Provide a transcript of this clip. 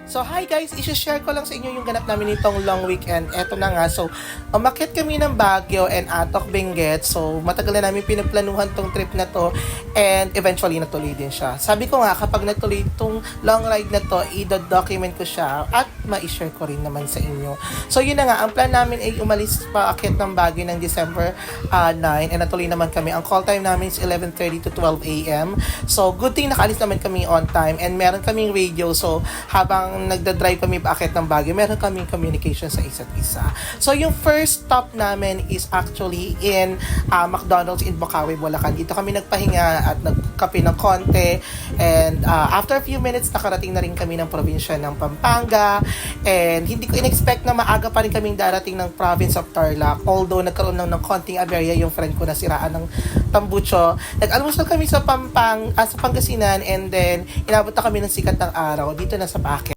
So hi guys, isi-share ko lang sa inyo yung ganap namin nitong long weekend. Eto na nga, so umakyat kami ng Baguio and Atok Benguet. So matagal na namin pinaplanuhan tong trip na to and eventually natuloy din siya. Sabi ko nga, kapag natuloy itong long ride na to, i-document ko siya at ma-share ko rin naman sa inyo. So yun na nga, ang plan namin ay umalis pa akyat ng Baguio ng December 9 and natuloy naman kami. Ang call time namin is 11:30 to 12 a.m. So good thing nakaalis naman kami on time and meron kaming radio. So habang nagda-drive kami paakit ng Baguio, meron kaming communication sa isa't isa. So, yung first stop namin is actually in McDonald's in Bocaue, Bulacan. Dito kami nagpahinga at nagkape ng konti. And after a few minutes, nakarating na rin kami ng probinsya ng Pampanga. And hindi ko in-expect na maaga pa rin kaming darating ng province of Tarlac. Although, nagkaroon lang ng konting aberya yung friend ko na siraan ng tambucho. Nag-almusal kami sa Pangasinan and then inabot na kami ng sikat ng araw dito na sa Baguio.